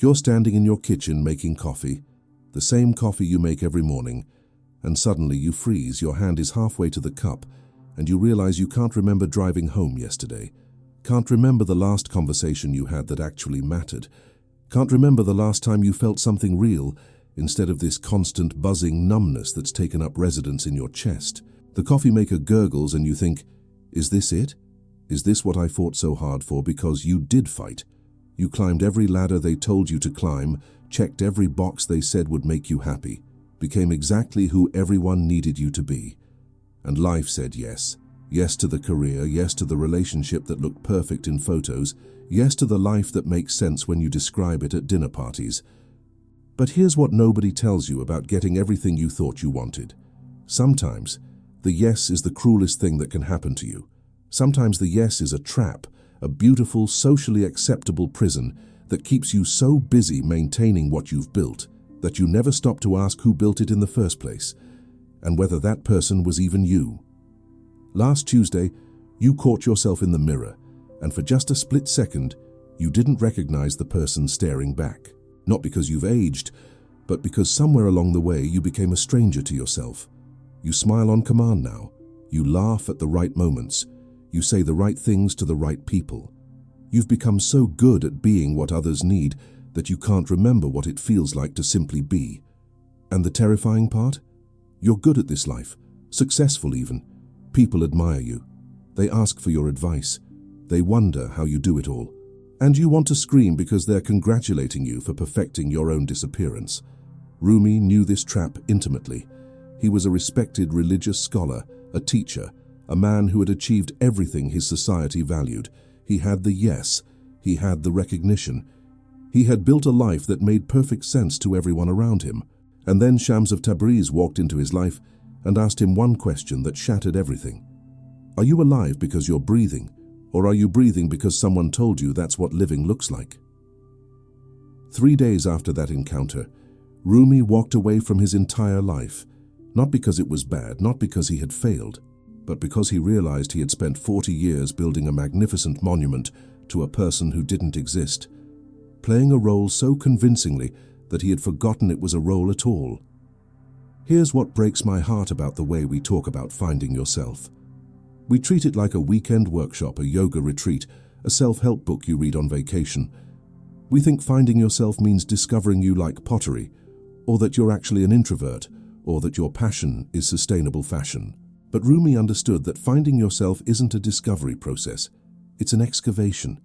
You're standing in your kitchen making coffee, the same coffee you make every morning, and suddenly you freeze, your hand is halfway to the cup, and you realize you can't remember driving home yesterday, can't remember the last conversation you had that actually mattered, can't remember the last time you felt something real instead of this constant buzzing numbness that's taken up residence in your chest. The coffee maker gurgles and you think, is this it? Is this what I fought so hard for? Because you did fight. You climbed every ladder they told you to climb, checked every box they said would make you happy, became exactly who everyone needed you to be. And life said yes. Yes to the career, yes to the relationship that looked perfect in photos, yes to the life that makes sense when you describe it at dinner parties. But here's what nobody tells you about getting everything you thought you wanted. Sometimes, the yes is the cruelest thing that can happen to you. Sometimes the yes is a trap, a beautiful, socially acceptable prison that keeps you so busy maintaining what you've built that you never stop to ask who built it in the first place, and whether that person was even you. Last Tuesday, you caught yourself in the mirror, and for just a split second, you didn't recognize the person staring back. Not because you've aged, but because somewhere along the way you became a stranger to yourself. You smile on command now. You laugh at the right moments. You say the right things to the right people. You've become so good at being what others need that you can't remember what it feels like to simply be. And the terrifying part? You're good at this life, successful even. People admire you. They ask for your advice. They wonder how you do it all. And you want to scream because they're congratulating you for perfecting your own disappearance. Rumi knew this trap intimately. He was a respected religious scholar, a teacher, a man who had achieved everything his society valued. He had the yes, he had the recognition. He had built a life that made perfect sense to everyone around him. And then Shams of Tabriz walked into his life and asked him one question that shattered everything. Are you alive because you're breathing, or are you breathing because someone told you that's what living looks like? 3 days after that encounter, Rumi walked away from his entire life, not because it was bad, not because he had failed, but because he realized he had spent 40 years building a magnificent monument to a person who didn't exist, playing a role so convincingly that he had forgotten it was a role at all. Here's what breaks my heart about the way we talk about finding yourself. We treat it like a weekend workshop, a yoga retreat, a self-help book you read on vacation. We think finding yourself means discovering you like pottery, or that you're actually an introvert, or that your passion is sustainable fashion. But Rumi understood that finding yourself isn't a discovery process. It's an excavation.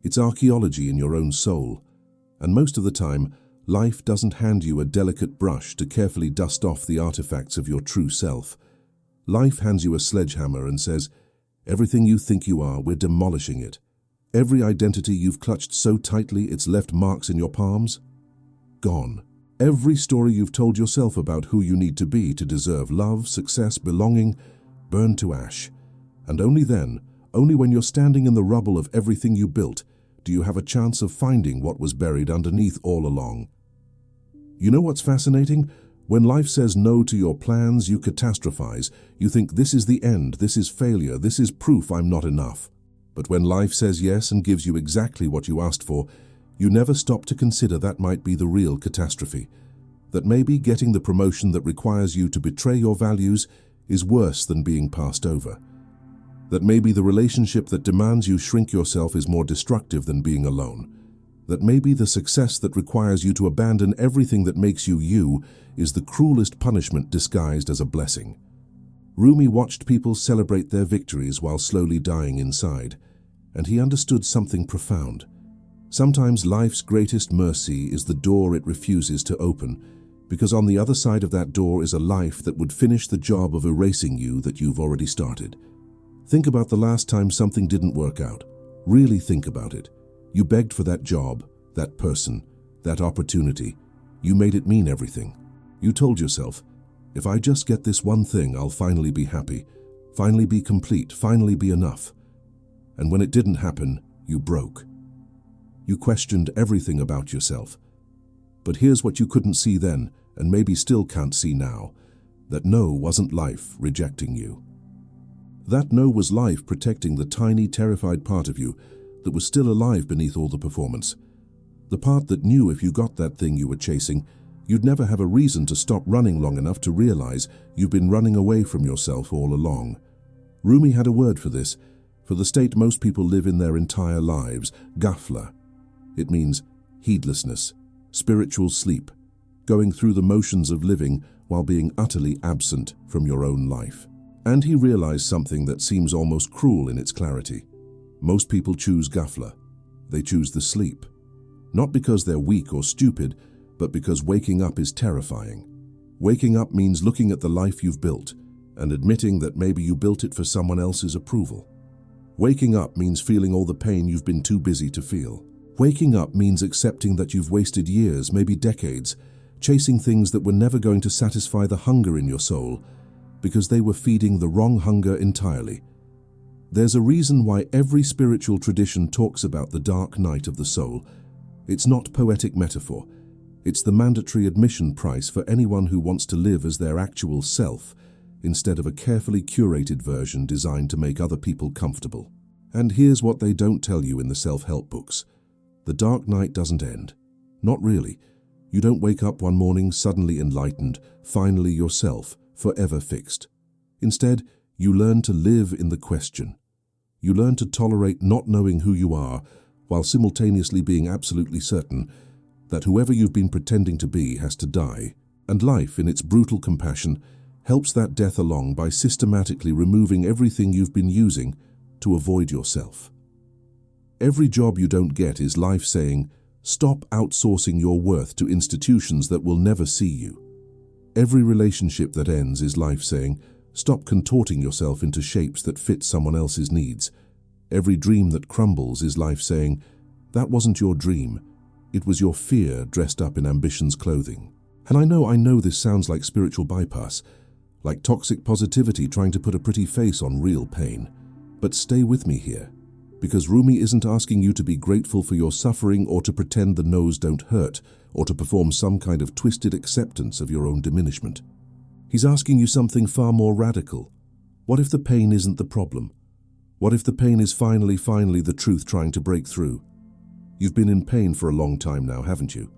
It's archaeology in your own soul. And most of the time, life doesn't hand you a delicate brush to carefully dust off the artifacts of your true self. Life hands you a sledgehammer and says, everything you think you are, we're demolishing it. Every identity you've clutched so tightly it's left marks in your palms, gone. Every story you've told yourself about who you need to be to deserve love, success, belonging, burned to ash. And only then, only when you're standing in the rubble of everything you built, do you have a chance of finding what was buried underneath all along. You know what's fascinating? When life says no to your plans, you catastrophize. You think this is the end, this is failure, this is proof I'm not enough. But when life says yes and gives you exactly what you asked for, you never stop to consider that might be the real catastrophe. That maybe getting the promotion that requires you to betray your values is worse than being passed over. That maybe the relationship that demands you shrink yourself is more destructive than being alone. That maybe the success that requires you to abandon everything that makes you you is the cruelest punishment disguised as a blessing. Rumi watched people celebrate their victories while slowly dying inside, and he understood something profound. Sometimes life's greatest mercy is the door it refuses to open, because on the other side of that door is a life that would finish the job of erasing you that you've already started. Think about the last time something didn't work out. Really think about it. You begged for that job, that person, that opportunity. You made it mean everything. You told yourself, if I just get this one thing, I'll finally be happy, finally be complete, finally be enough. And when it didn't happen, you broke. You questioned everything about yourself. But here's what you couldn't see then, and maybe still can't see now, that no wasn't life rejecting you. That no was life protecting the tiny, terrified part of you that was still alive beneath all the performance. The part that knew if you got that thing you were chasing, you'd never have a reason to stop running long enough to realize you've been running away from yourself all along. Rumi had a word for this, for the state most people live in their entire lives, ghafla. It means heedlessness, spiritual sleep, going through the motions of living while being utterly absent from your own life. And he realized something that seems almost cruel in its clarity. Most people choose ghafla. They choose the sleep. Not because they're weak or stupid, but because waking up is terrifying. Waking up means looking at the life you've built and admitting that maybe you built it for someone else's approval. Waking up means feeling all the pain you've been too busy to feel. Waking up means accepting that you've wasted years, maybe decades, chasing things that were never going to satisfy the hunger in your soul because they were feeding the wrong hunger entirely. There's a reason why every spiritual tradition talks about the dark night of the soul. It's not poetic metaphor. It's the mandatory admission price for anyone who wants to live as their actual self instead of a carefully curated version designed to make other people comfortable. And here's what they don't tell you in the self-help books. The dark night doesn't end. Not really. You don't wake up one morning suddenly enlightened, finally yourself, forever fixed. Instead, you learn to live in the question. You learn to tolerate not knowing who you are, while simultaneously being absolutely certain that whoever you've been pretending to be has to die. And life, in its brutal compassion, helps that death along by systematically removing everything you've been using to avoid yourself. Every job you don't get is life saying, stop outsourcing your worth to institutions that will never see you. Every relationship that ends is life saying, stop contorting yourself into shapes that fit someone else's needs. Every dream that crumbles is life saying, that wasn't your dream. It was your fear dressed up in ambition's clothing. And I know this sounds like spiritual bypass, like toxic positivity trying to put a pretty face on real pain. But stay with me here, because Rumi isn't asking you to be grateful for your suffering or to pretend the no's don't hurt, or to perform some kind of twisted acceptance of your own diminishment. He's asking you something far more radical. What if the pain isn't the problem? What if the pain is finally the truth trying to break through? You've been in pain for a long time now, haven't you?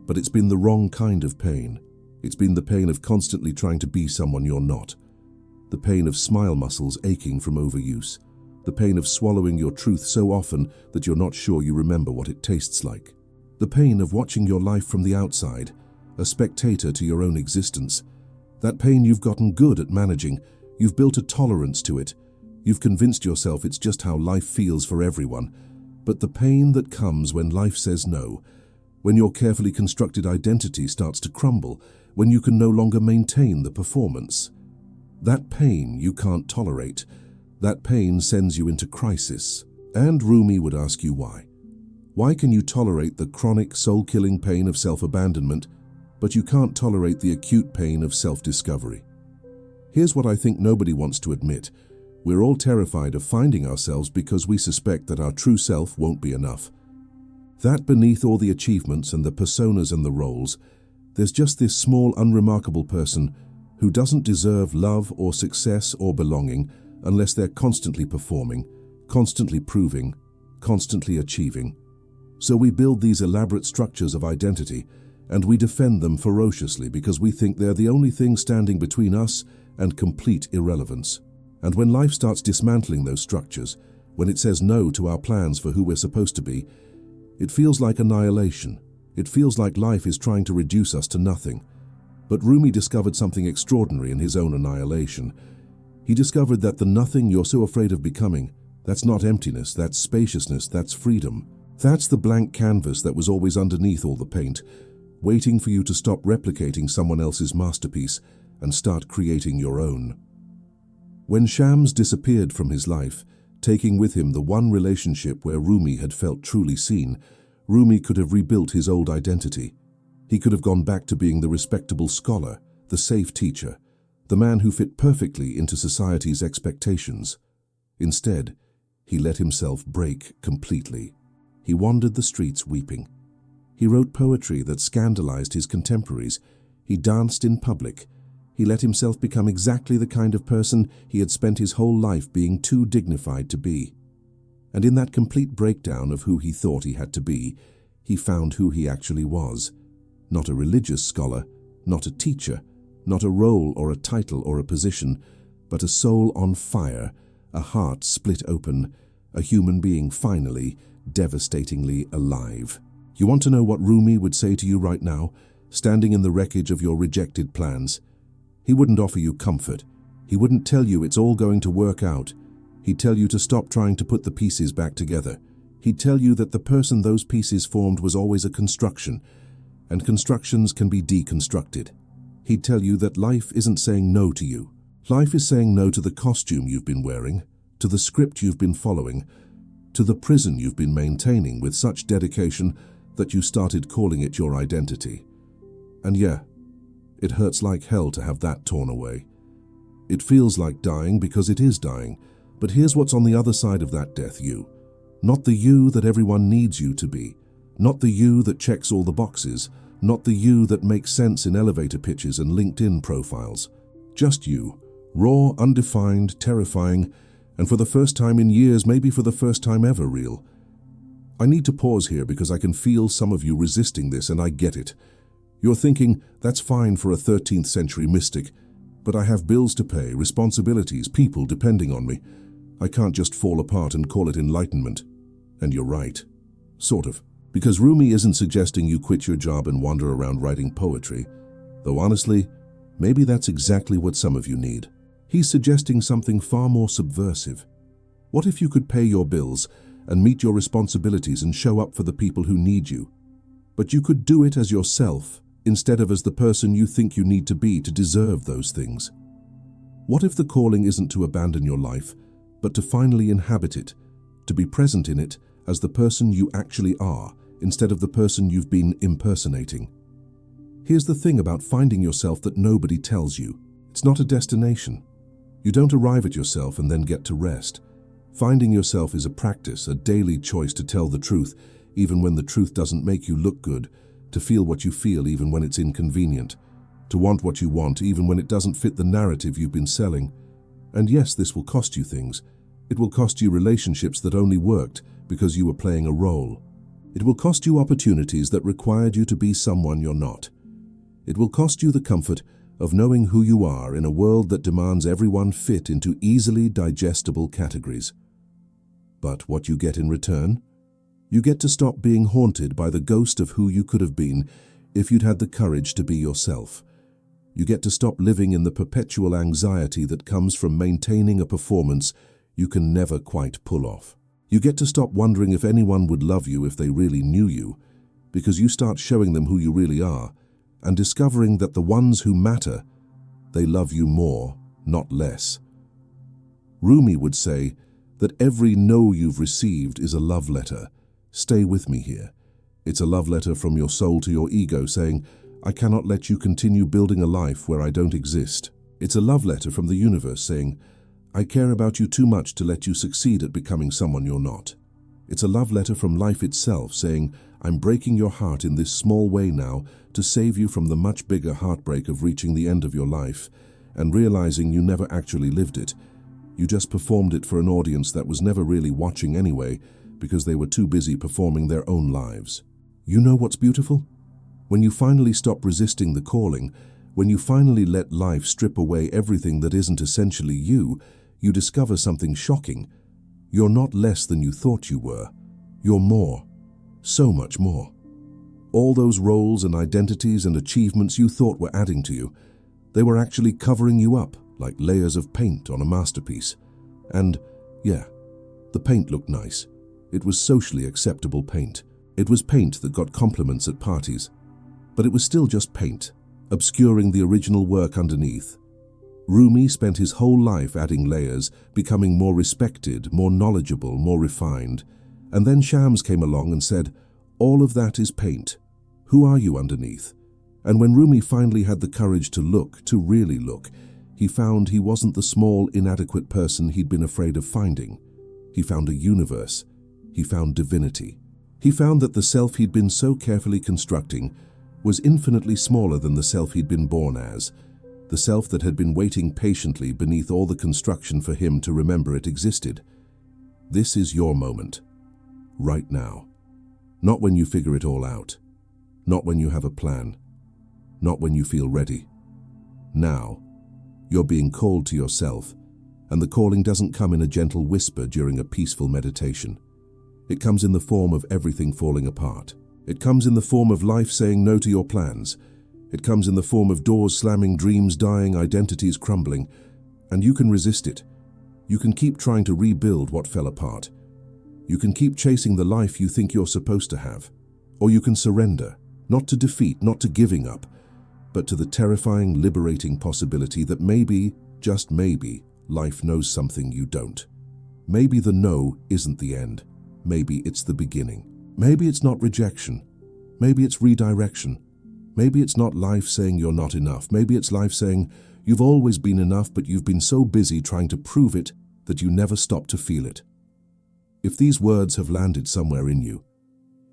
But it's been the wrong kind of pain. It's been the pain of constantly trying to be someone you're not. The pain of smile muscles aching from overuse. The pain of swallowing your truth so often that you're not sure you remember what it tastes like. The pain of watching your life from the outside, a spectator to your own existence. That pain you've gotten good at managing. You've built a tolerance to it. You've convinced yourself it's just how life feels for everyone. But the pain that comes when life says no, when your carefully constructed identity starts to crumble, when you can no longer maintain the performance. That pain you can't tolerate. That pain sends you into crisis. And Rumi would ask you why. Why can you tolerate the chronic, soul-killing pain of self-abandonment, but you can't tolerate the acute pain of self-discovery? Here's what I think nobody wants to admit. We're all terrified of finding ourselves because we suspect that our true self won't be enough. That beneath all the achievements and the personas and the roles, there's just this small, unremarkable person who doesn't deserve love or success or belonging unless they're constantly performing, constantly proving, constantly achieving. So we build these elaborate structures of identity, and we defend them ferociously because we think they're the only thing standing between us and complete irrelevance. And when life starts dismantling those structures, when it says no to our plans for who we're supposed to be, it feels like annihilation. It feels like life is trying to reduce us to nothing. But Rumi discovered something extraordinary in his own annihilation. He discovered that the nothing you're so afraid of becoming, that's not emptiness, that's spaciousness, that's freedom. That's the blank canvas that was always underneath all the paint, waiting for you to stop replicating someone else's masterpiece and start creating your own. When Shams disappeared from his life, taking with him the one relationship where Rumi had felt truly seen, Rumi could have rebuilt his old identity. He could have gone back to being the respectable scholar, the safe teacher, the man who fit perfectly into society's expectations. Instead, he let himself break completely. He wandered the streets weeping. He wrote poetry that scandalized his contemporaries. He danced in public. He let himself become exactly the kind of person he had spent his whole life being too dignified to be. And in that complete breakdown of who he thought he had to be, he found who he actually was. Not a religious scholar, not a teacher, not a role or a title or a position, but a soul on fire, a heart split open, a human being finally, devastatingly alive. You want to know what Rumi would say to you right now, standing in the wreckage of your rejected plans? He wouldn't offer you comfort. He wouldn't tell you it's all going to work out. He'd tell you to stop trying to put the pieces back together. He'd tell you that the person those pieces formed was always a construction, and constructions can be deconstructed. He'd tell you that life isn't saying no to you. Life is saying no to the costume you've been wearing, to the script you've been following, to the prison you've been maintaining with such dedication that you started calling it your identity. And yeah, it hurts like hell to have that torn away. It feels like dying because it is dying, but here's what's on the other side of that death: you. Not the you that everyone needs you to be, not the you that checks all the boxes, not the you that makes sense in elevator pitches and LinkedIn profiles. Just you, raw, undefined, terrifying, and for the first time in years, maybe for the first time ever, real. I need to pause here because I can feel some of you resisting this, and I get it. You're thinking, that's fine for a 13th century mystic, but I have bills to pay, responsibilities, people depending on me. I can't just fall apart and call it enlightenment. And you're right. Sort of. Because Rumi isn't suggesting you quit your job and wander around writing poetry, though honestly, maybe that's exactly what some of you need. He's suggesting something far more subversive. What if you could pay your bills and meet your responsibilities and show up for the people who need you? But you could do it as yourself, instead of as the person you think you need to be to deserve those things. What if the calling isn't to abandon your life, but to finally inhabit it, to be present in it as the person you actually are, instead of the person you've been impersonating? Here's the thing about finding yourself that nobody tells you. It's not a destination. You don't arrive at yourself and then get to rest. Finding yourself is a practice, a daily choice to tell the truth, even when the truth doesn't make you look good, to feel what you feel even when it's inconvenient, to want what you want even when it doesn't fit the narrative you've been selling. And yes, this will cost you things. It will cost you relationships that only worked because you were playing a role. It will cost you opportunities that required you to be someone you're not. It will cost you the comfort of knowing who you are in a world that demands everyone fit into easily digestible categories. But what you get in return? You get to stop being haunted by the ghost of who you could have been if you'd had the courage to be yourself. You get to stop living in the perpetual anxiety that comes from maintaining a performance you can never quite pull off. You get to stop wondering if anyone would love you if they really knew you, because you start showing them who you really are and discovering that the ones who matter, they love you more, not less. Rumi would say that every no you've received is a love letter. Stay with me here. It's a love letter from your soul to your ego saying, I cannot let you continue building a life where I don't exist. It's a love letter from the universe saying, I care about you too much to let you succeed at becoming someone you're not. It's a love letter from life itself saying, I'm breaking your heart in this small way now to save you from the much bigger heartbreak of reaching the end of your life and realizing you never actually lived it. You just performed it for an audience that was never really watching anyway because they were too busy performing their own lives. You know what's beautiful? When you finally stop resisting the calling, when you finally let life strip away everything that isn't essentially you, you discover something shocking. You're not less than you thought you were. You're more. So much more. All those roles and identities and achievements you thought were adding to you, they were actually covering you up like layers of paint on a masterpiece. And, yeah, the paint looked nice. It was socially acceptable paint. It was paint that got compliments at parties. But it was still just paint, obscuring the original work underneath. Rumi spent his whole life adding layers, becoming more respected, more knowledgeable, more refined. And then Shams came along and said, all of that is paint. Who are you underneath? And when Rumi finally had the courage to look, to really look, he found he wasn't the small, inadequate person he'd been afraid of finding. He found a universe. He found divinity. He found that the self he'd been so carefully constructing was infinitely smaller than the self he'd been born as, the self that had been waiting patiently beneath all the construction for him to remember it existed. This is your moment. Right now. Not when you figure it all out. Not when you have a plan. Not when you feel ready. Now, you're being called to yourself, and the calling doesn't come in a gentle whisper during a peaceful meditation. It comes in the form of everything falling apart. It comes in the form of life saying no to your plans. It comes in the form of doors slamming, dreams dying, identities crumbling, and you can resist it. You can keep trying to rebuild what fell apart. You can keep chasing the life you think you're supposed to have. Or you can surrender, not to defeat, not to giving up, but to the terrifying, liberating possibility that maybe, just maybe, life knows something you don't. Maybe the no isn't the end. Maybe it's the beginning. Maybe it's not rejection. Maybe it's redirection. Maybe it's not life saying you're not enough. Maybe it's life saying you've always been enough, but you've been so busy trying to prove it that you never stop to feel it. If these words have landed somewhere in you,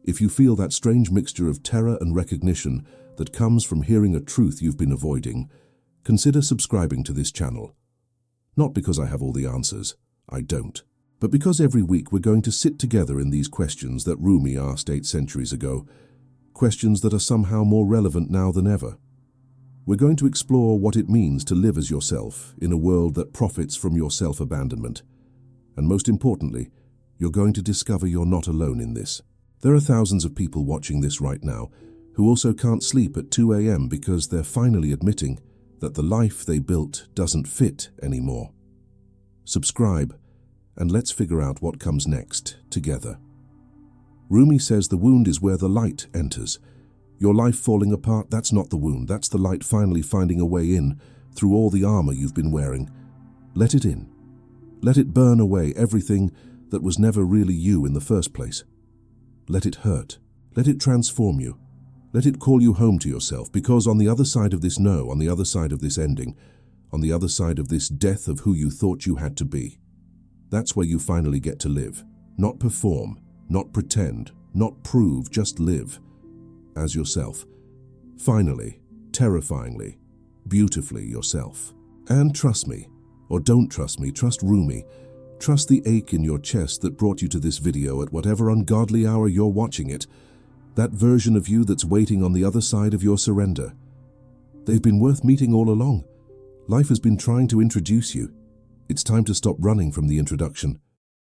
if you feel that strange mixture of terror and recognition that comes from hearing a truth you've been avoiding, consider subscribing to this channel. Not because I have all the answers, I don't, but because every week we're going to sit together in these questions that Rumi asked 8 centuries ago, questions that are somehow more relevant now than ever. We're going to explore what it means to live as yourself in a world that profits from your self-abandonment. And most importantly, you're going to discover you're not alone in this. There are thousands of people watching this right now who also can't sleep at 2 a.m. because they're finally admitting that the life they built doesn't fit anymore. Subscribe, and let's figure out what comes next together. Rumi says the wound is where the light enters. Your life falling apart, that's not the wound, that's the light finally finding a way in through all the armor you've been wearing. Let it in. Let it burn away everything that was never really you in the first place. Let it hurt. Let it transform you. Let it call you home to yourself, because on the other side of this no, on the other side of this ending, on the other side of this death of who you thought you had to be, that's where you finally get to live. Not perform, not pretend, not prove, just live as yourself. Finally, terrifyingly, beautifully yourself. And trust me, or don't trust me, trust Rumi. Trust the ache in your chest that brought you to this video at whatever ungodly hour you're watching it. That version of you that's waiting on the other side of your surrender. They've been worth meeting all along. Life has been trying to introduce you. It's time to stop running from the introduction.